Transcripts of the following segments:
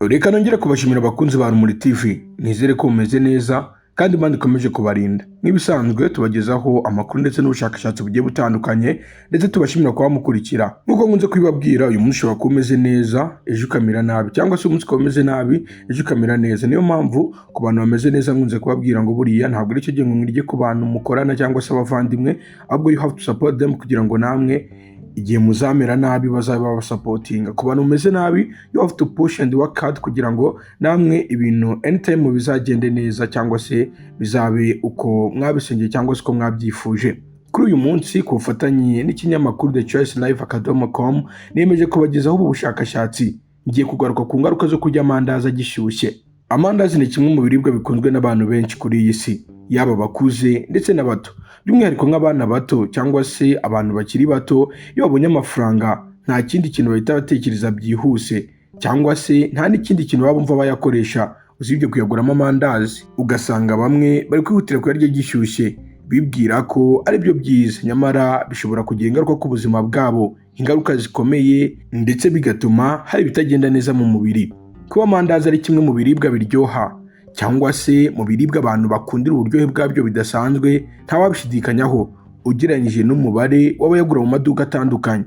Reka nongere kubashimira abakunzi ba Rumuri TV. Nizere ko mumeze neza kandi Imana ikomeje kubarinda. Nk'ibisanzwe tubagezaho amakuru ndetse n'ubushakashatsi bugiye butandukanye ndetse tubashimira kuba mukurikira. Nkuko nkunze kwibabwira, uyu munsi ushobora kuba umeze neza ejo ukamera nabi, cyangwa se umunsi ukaba umeze nabi ejo ukamera neza. Niyo mpamvu ku bantu bameze neza nkunze kubabwira ngo buriya ntabwo ari cyo gihe mwirye ku bantu mukorana cyangwa se abavandimwe, ahubwo you have to support them kugira ngo namwe igihe muzamera nabi bazaba basapotinga. Ku bantu mumeze nabi, you have to push and work hard kugira ngo namwe ibintu anytime bizagende neza cyangwa se bizabe uko mwabisengeye cyangwa se uko mwabyifuje. Kuri uyu munsi ku bufatanye n'ikinyamakuru thechoicelife.com nemeje kubagezaho ubu bushakashatsi. Ngiye kugaruka ku ngaruka zo kurya amandazi agishyushye. Amandazi ni kimwe mu biribwa bikunzwe n'abantu benshi kuri iyi si, yaba bakuze ndetse n'abato. By'umwihariko nk'abana bato cyangwa se abantu bakiri bato, iyo babonye amafaranga nta kindi kintu bahita batekereza byihuse, cyangwa se nta n'ikindi kintu baba bumva bayakoresha usibye kuyaguramo amandazi. Ugasanga bamwe bari kwihutira kuyarya gishyushye bibwira ko ari byo byiza, nyamara bishobora kugira ingaruka ku buzima bwabo, ingaruka zikomeye, ndetse bigatuma hari ibitagenda neza mu mubiri. Kuba amandazi ari kimwe mu biribwa biryoha cyangwa se mu biribwa abantu bakundira uburyohe bwabyo bidasanzwe, ntawabishidikanyaho ugereranyije n'umubare w'abayagura mu maduka atandukanye.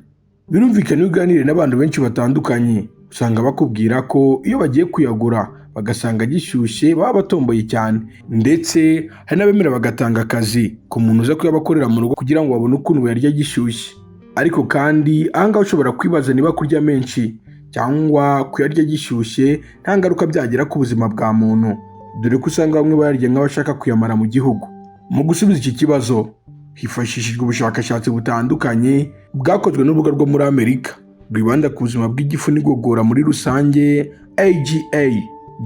Birumvikana iyo uganiriye n'abantu benshi batandukanye, usanga bakubwira ko iyo bagiye kuyagura bagasanga gishyushye baba batomboye cyane, ndetse hari n'abemera bagatanga akazi ku muntu uza kuyabakorera mu rugo kugira ngo babone ukuntu bayarya gishyushye. Ariko kandi ahangaha ushobora kwibaza niba kurya menshi cyangwa kuyarya gishyushye nta ngaruka byagira ku buzima bwa muntu, dore ko usanga bamwe bayarya nk'abashaka kuyamara mu gihugu. Mu gusubiza iki kibazo hifashishijwe ubushakashatsi butandukanye bwakozwe n'urubuga rwo muri Amerika rwibanda ku buzima bw'igifu n'igogora muri rusange, AGA,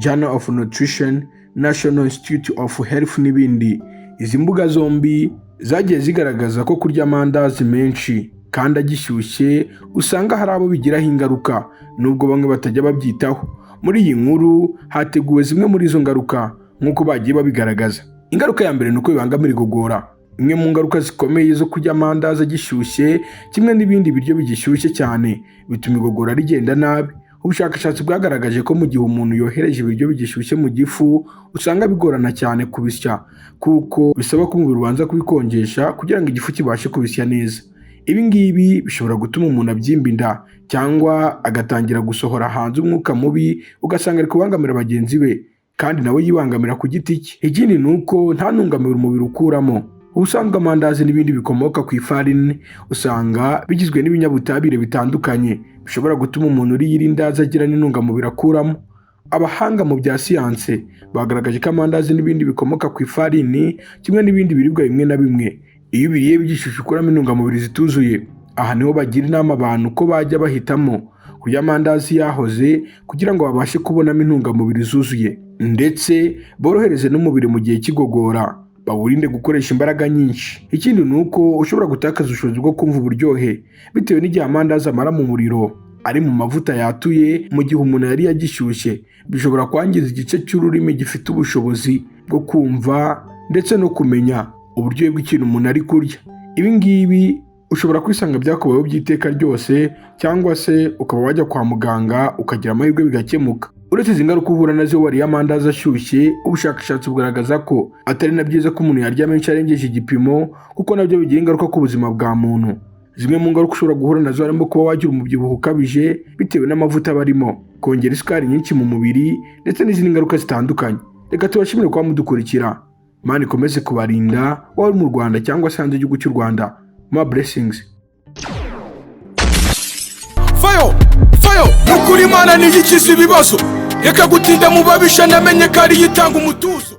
Journal of Nutrition, National Institute of Health n'ibindi. Izi mbuga zombi zagiye zigaragaza ko kurya amandazi menshi kandi agishyushye usanga hari abo bigiraho ingaruka, nubwo bamwe batajya babyitaho. Muri iyi nkuru hateguwe zimwe muri izo ngaruka nk'uko bagiye babigaragaza. Ingaruka ya mbere ni uko bibangamira igogora. Imwe mu ngaruka zikomeye zo kurya amandazi agishyushye kimwe n'ibindi biryo bigishyushye cyane bituma igogora rigenda nabi. Ubushakashatsi bwagaragaje ko mu gihe umuntu yohereje ibiryo bigishyushye mu gifu, usanga bigorana cyane kubisya kuko bisaba ko umubiri ubanza kubikonjesha kugira ngo igifu kibashe kubisya neza. Ibi ngibi bishobora gutuma umuntu abyimba inda cyangwa agatangira gusohora hanze umwuka mubi, ugasanga ari kubangamira bagenzi be kandi nawe yibangamira ku giti cye. Ikindi ni uko nta ntungamubiri umubiri ukuramo. Ubusanzwe amandazi n'ibindi bikomoka ku ifarini usanga bigizwe n'ibinyabutabire bitandukanye bishobora gutuma umuntu uriye irindazi agira n'intungamubiri akuramo. Abahanga mu bya siyanse bagaragaje ko amandazi n'ibindi bikomoka ku ifarini kimwe n'ibindi biribwa bimwe na bimwe, iyo ubiriye bigishyushye ukuramo intungamubiri zituzuye. Aha niho bagira inama abantu ko bajya bahitamo kurya amandazi yahoze kugira ngo babashe kubonamo intungamubiri zuzuye, ndetse borohereze n'umubiri mu gihe cy'igogora, bawurinde gukoresha imbaraga nyinshi. Ikindi ni uko ushobora gutakaza ubushobozi bwo kumva uburyohe bitewe n'igihe amandazi amara mu muriro ari mu mavuta yatuye. Mu gihe umuntu yari yagishyushye, bishobora kwangiza igice cy'ururimi gifite ubushobozi bwo kumva ndetse no kumenya uburyohe bw'ikintu umuntu ari kurya. Ibi ngibi ushobora kwisanga byakubayeho by'iteka ryose, cyangwa se ukaba wajya kwa muganga ukagira amahirwe bigakemuka. Uretse izi ngaruka uhura nazo wariye amandazi ashyushye, ubushakashatsi bugaragaza ko atari na byiza ko umuntu yarya menshi arengeje igipimo, kuko nabyo bigira ingaruka ku buzima bwa muntu. Zimwe mu ngaruka ushobora guhura nazo harimo kuba wagira umubyibuho ukabije bitewe n'amavuta barimo, kongera isukari nyinshi mu mubiri, ndetse n'izindi ngaruka zitandukanye. Reka tubashimire kuba mudukurikira. Imana ikomeze kubarinda, waba uri mu Rwanda cyangwa se hanze y'igihugu cy'u Rwanda. My blessings. Fayo nukuri Imana niyikiza ibibazo, reka gutinda mu babisha namenye ko ari yitanga umutuzo.